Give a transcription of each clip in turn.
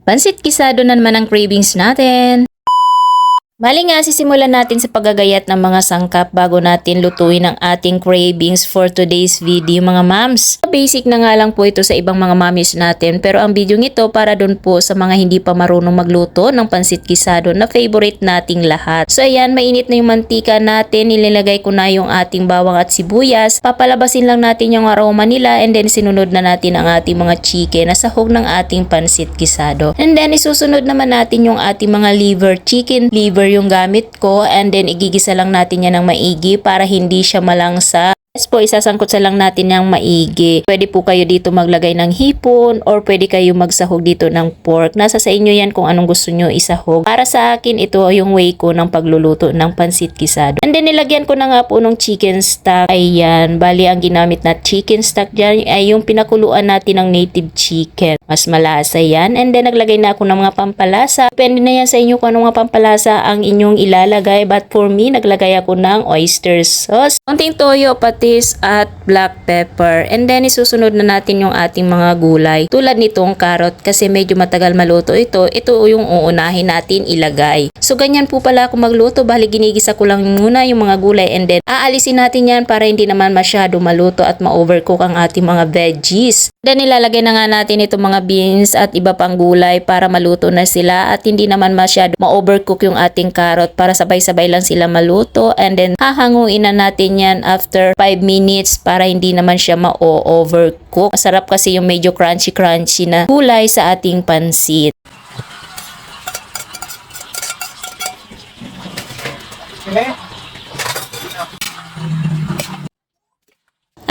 Pansit kisado na naman ang cravings natin. Bali nga, sisimulan natin sa paggagayat ng mga sangkap bago natin lutuin ang ating cravings for today's video mga mams. Basic na nga lang po ito sa ibang mga mamis natin, pero ang video ito para dun po sa mga hindi pa marunong magluto ng pansit kisado na favorite nating lahat. So ayan, mainit na yung mantika natin, nilalagay ko na yung ating bawang at sibuyas. Papalabasin lang natin yung aroma nila and then sinunod na natin ang ating mga chicken na sahog ng ating pansit kisado. And then isusunod naman natin yung ating mga liver, chicken liver yung gamit ko, and then igigisa lang natin yan ng maigi para hindi siya malangsa. Yes po, isasangkot sa lang natin yung maigi. Pwede po kayo dito maglagay ng hipon or pwede kayo magsahog dito ng pork. Nasa sa inyo yan kung anong gusto nyo isahog. Para sa akin, ito yung way ko ng pagluluto ng pansit kisado. And then nilagyan ko na nga po ng chicken stock. Ayan, bali ang ginamit na chicken stock dyan ay yung pinakuluan natin ng native chicken. Mas malasa yan. And then naglagay na ako ng mga pampalasa. Depende na yan sa inyo kung anong mga pampalasa ang inyong ilalagay. But for me, naglagay ako ng oyster sauce. Konting toyo, patis at black pepper. And then isusunod na natin yung ating mga gulay. Tulad nitong carrot kasi medyo matagal maluto ito. Ito yung uunahin natin ilagay. So ganyan po pala ako magluto. Bali ginigisa ko lang muna yung mga gulay and then aalisin natin yan para hindi naman masyado maluto at ma-overcook ang ating mga veggies. Then ilalagay na nga natin itong mga beans at iba pang gulay para maluto na sila at hindi naman masyado ma-overcook yung ating carrot para sabay-sabay lang sila maluto. And then hahanguin na natin yan after 5 minutes para hindi naman siya ma-overcook. Masarap kasi yung medyo crunchy na gulay sa ating pansit.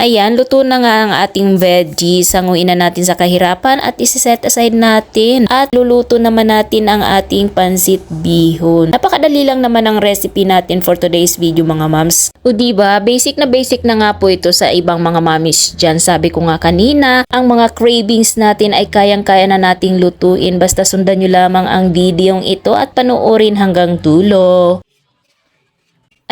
Ayan, luto na nga ang ating veggies. Hanguin na natin sa kahirapan at isi-set aside natin. At luluto naman natin ang ating pansit bihon. Napakadali lang naman ang recipe natin for today's video mga moms. O diba, basic na nga po ito sa ibang mga mommies dyan. Sabi ko nga kanina, ang mga cravings natin ay kayang-kaya na nating lutuin. Basta sundan nyo lamang ang videong ito at panoorin hanggang dulo.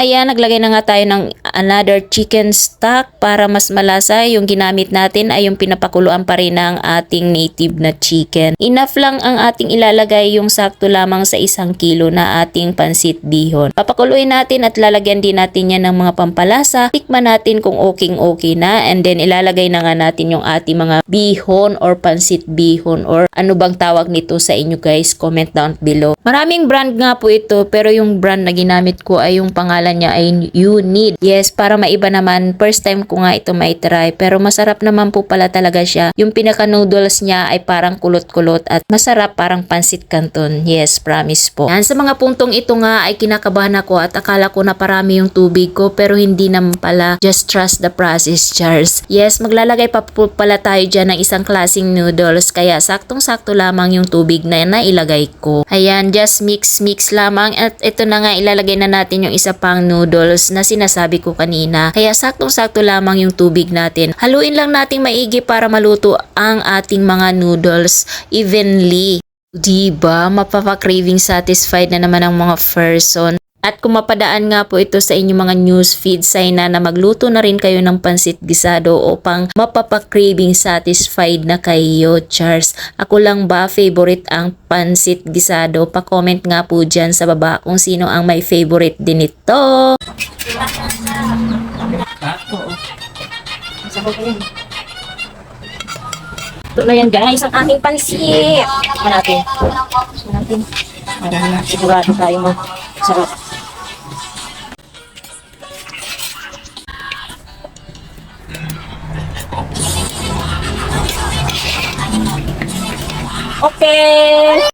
Ayan, naglagay na nga tayo ng another chicken stock para mas malasa. Yung ginamit natin ay yung pinapakuluan pa rin ng ating native na chicken. Enough lang ang ating ilalagay, yung sakto lamang sa 1 kilo na ating pansit bihon. Papakuluin natin at lalagyan din natin yan ng mga pampalasa. Tikman natin kung okay na and then ilalagay na nga natin yung ating mga bihon or pansit bihon or ano bang tawag nito sa inyo guys. Comment down below. Maraming brand nga po ito pero yung brand na ginamit ko ay yung pangalan niya ay Unid. Yes, para maiba naman. First time ko nga ito may try. Pero masarap naman po pala talaga siya. Yung pinaka noodles niya ay parang kulot-kulot at masarap parang pansit canton. Yes, promise po. Yan, sa mga puntong ito nga ay kinakabahan ako at akala ko na parami yung tubig ko pero hindi naman pala. Just trust the process, Charles. Yes, maglalagay pa po pala tayo dyan ng isang klaseng noodles kaya saktong-sakto lamang yung tubig na nailagay ko. Ayan, just mix lamang at ito na nga ilalagay na natin yung isa pang noodles na sinasabi ko kanina. Kaya saktong-sakto lamang yung tubig natin. Haluin lang nating maigi para maluto ang ating mga noodles evenly. Diba? Mapapa-craving satisfied na naman ang mga person. At kung mapadaan nga po ito sa inyong mga news feed, sana na magluto na rin kayo ng pansit gisado upang mapapa-craving satisfied na kayo, Charles. Ako lang ba favorite ang pansit gisado? Pa-comment nga po dyan sa baba kung sino ang may favorite din ito. Oo. Ito na yan guys, ang aming pansit. Natin. Para sigurado tayo sarap. Okay.